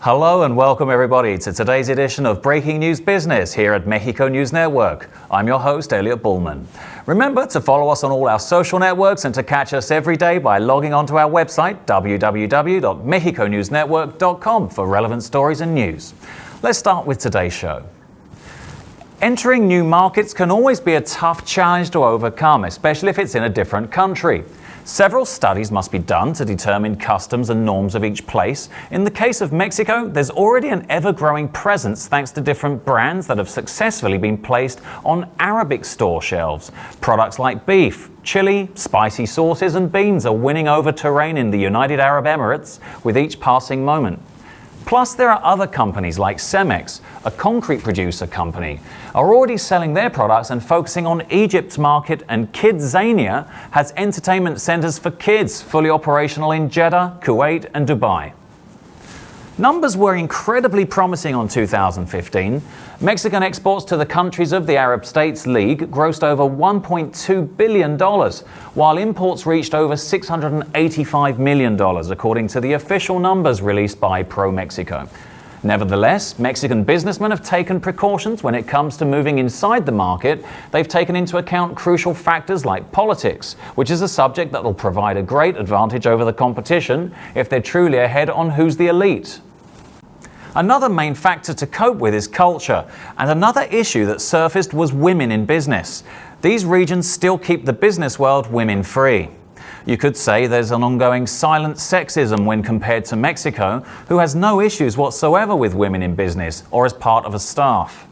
Hello and welcome everybody to today's edition of Breaking News Business here at Mexico News Network. I'm your host, Elliot Bullman. Remember to follow us on all our social networks and to catch us every day by logging onto our website, www.mexiconewsnetwork.com, for relevant stories and news. Let's start with today's show. Entering new markets can always be a tough challenge to overcome, especially if it's in a different country. Several studies must be done to determine customs and norms of each place. In the case of Mexico, there's already an ever-growing presence thanks to different brands that have successfully been placed on Arabic store shelves. Products like beef, chili, spicy sauces and beans are winning over terrain in the United Arab Emirates with each passing moment. Plus, there are other companies like Cemex, a concrete producer company, are already selling their products and focusing on Egypt's market, and Kidzania has entertainment centers for kids fully operational in Jeddah, Kuwait and Dubai. Numbers were incredibly promising on 2015. Mexican exports to the countries of the Arab States League grossed over $1.2 billion, while imports reached over $685 million, according to the official numbers released by ProMexico. Nevertheless, Mexican businessmen have taken precautions when it comes to moving inside the market. They've taken into account crucial factors like politics, which is a subject that will provide a great advantage over the competition if they're truly ahead on who's the elite. Another main factor to cope with is culture, and another issue that surfaced was women in business. These regions still keep the business world women-free. You could say there's an ongoing silent sexism when compared to Mexico, who has no issues whatsoever with women in business or as part of a staff.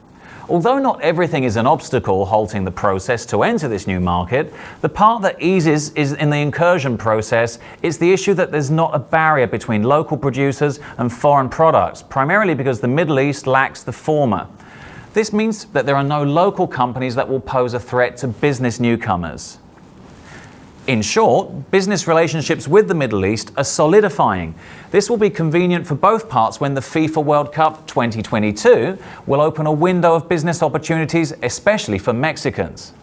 Although not everything is an obstacle halting the process to enter this new market, the part that eases is in the incursion process is the issue that there's not a barrier between local producers and foreign products, primarily because the Middle East lacks the former. This means that there are no local companies that will pose a threat to business newcomers. In short, business relationships with the Middle East are solidifying. This will be convenient for both parts when the FIFA World Cup 2022 will open a window of business opportunities, especially for Mexicans.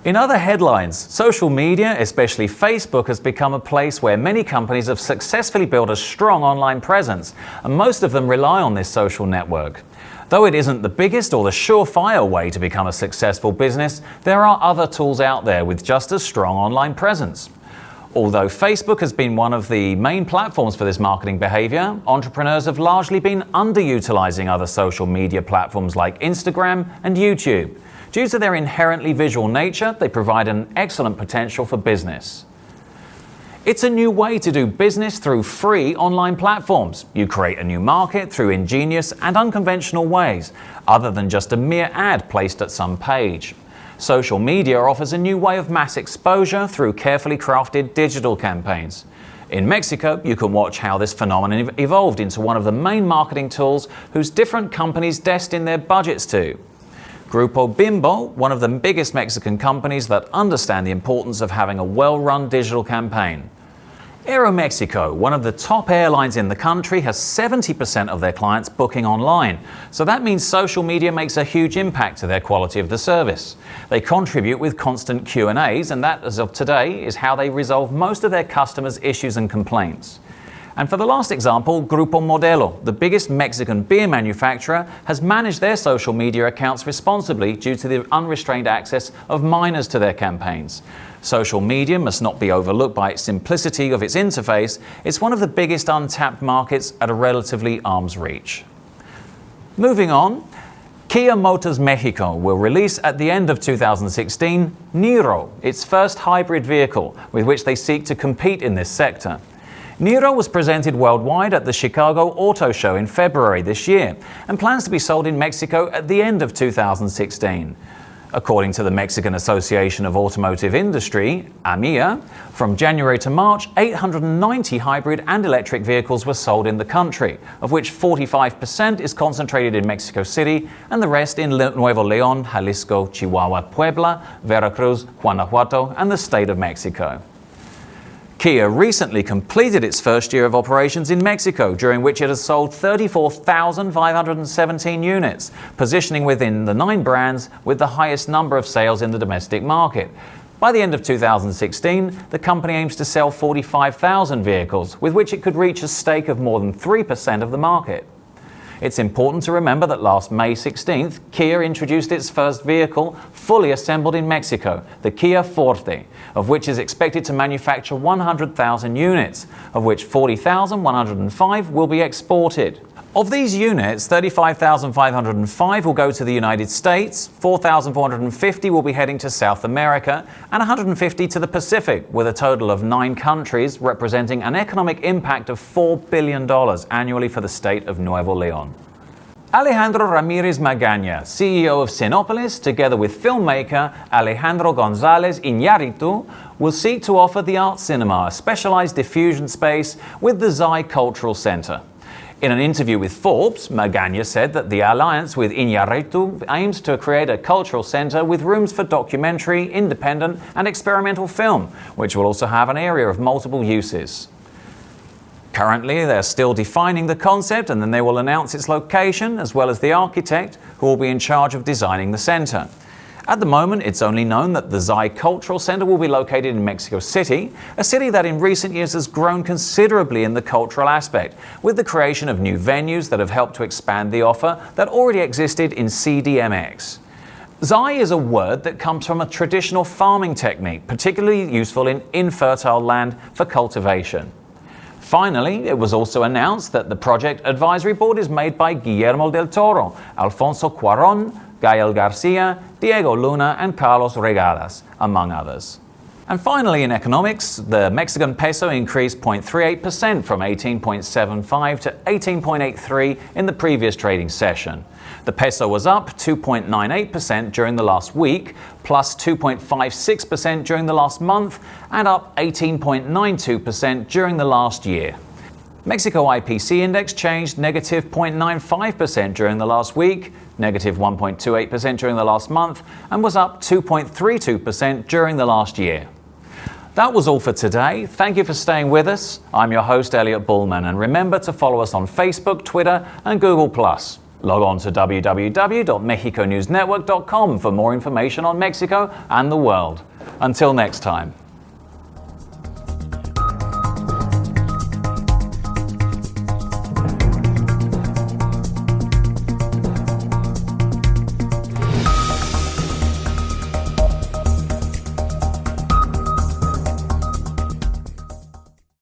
In other headlines, social media, especially Facebook, has become a place where many companies have successfully built a strong online presence, and most of them rely on this social network. Though it isn't the biggest or the surefire way to become a successful business, there are other tools out there with just as strong online presence. Although Facebook has been one of the main platforms for this marketing behavior, entrepreneurs have largely been underutilizing other social media platforms like Instagram and YouTube. Due to their inherently visual nature, they provide an excellent potential for business. It's a new way to do business through free online platforms. You create a new market through ingenious and unconventional ways, other than just a mere ad placed at some page. Social media offers a new way of mass exposure through carefully crafted digital campaigns. In Mexico, you can watch how this phenomenon evolved into one of the main marketing tools whose different companies destine their budgets to. Grupo Bimbo, one of the biggest Mexican companies that understand the importance of having a well-run digital campaign. Aeromexico, one of the top airlines in the country, has 70% of their clients booking online. So that means social media makes a huge impact to their quality of the service. They contribute with constant Q&As, and that, as of today, is how they resolve most of their customers' issues and complaints. And for the last example, Grupo Modelo, the biggest Mexican beer manufacturer, has managed their social media accounts responsibly due to the unrestrained access of minors to their campaigns. Social media must not be overlooked by its simplicity of its interface. It's one of the biggest untapped markets at a relatively arm's reach. Moving on, Kia Motors Mexico will release at the end of 2016 Niro, its first hybrid vehicle with which they seek to compete in this sector. Niro was presented worldwide at the Chicago Auto Show in February this year and plans to be sold in Mexico at the end of 2016. According to the Mexican Association of Automotive Industry, AMIA, from January to March, 890 hybrid and electric vehicles were sold in the country, of which 45% is concentrated in Mexico City and the rest in Nuevo León, Jalisco, Chihuahua, Puebla, Veracruz, Guanajuato, and the state of Mexico. Kia recently completed its first year of operations in Mexico, during which it has sold 34,517 units, positioning within the 9 brands with the highest number of sales in the domestic market. By the end of 2016, the company aims to sell 45,000 vehicles, with which it could reach a stake of more than 3% of the market. It's important to remember that last May 16th, Kia introduced its first vehicle fully assembled in Mexico, the Kia Forte, of which is expected to manufacture 100,000 units, of which 40,105 will be exported. Of these units, 35,505 will go to the United States, 4,450 will be heading to South America, and 150 to the Pacific, with a total of 9 countries representing an economic impact of $4 billion annually for the state of Nuevo León. Alejandro Ramirez Magaña, CEO of Cinepolis, together with filmmaker Alejandro Gonzalez Inarritu, will seek to offer the art cinema a specialized diffusion space with the Zai Cultural Center. In an interview with Forbes, Magaña said that the alliance with Inarritu aims to create a cultural center with rooms for documentary, independent and experimental film, which will also have an area of multiple uses. Currently, they're still defining the concept, and then they will announce its location as well as the architect who will be in charge of designing the center. At the moment, it's only known that the Zai Cultural Center will be located in Mexico City, a city that in recent years has grown considerably in the cultural aspect, with the creation of new venues that have helped to expand the offer that already existed in CDMX. Zai is a word that comes from a traditional farming technique, particularly useful in infertile land for cultivation. Finally, it was also announced that the project advisory board is made by Guillermo del Toro, Alfonso Cuarón, Gael Garcia, Diego Luna and Carlos Regadas, among others. And finally, in economics, the Mexican peso increased 0.38% from 18.75 to 18.83 in the previous trading session. The peso was up 2.98% during the last week, plus 2.56% during the last month, and up 18.92% during the last year. Mexico IPC index changed negative 0.95% during the last week, negative 1.28% during the last month, and was up 2.32% during the last year. That was all for today. Thank you for staying with us. I'm your host, Elliot Bullman, and remember to follow us on Facebook, Twitter, and Google+. Log on to www.mexiconewsnetwork.com for more information on Mexico and the world. Until next time.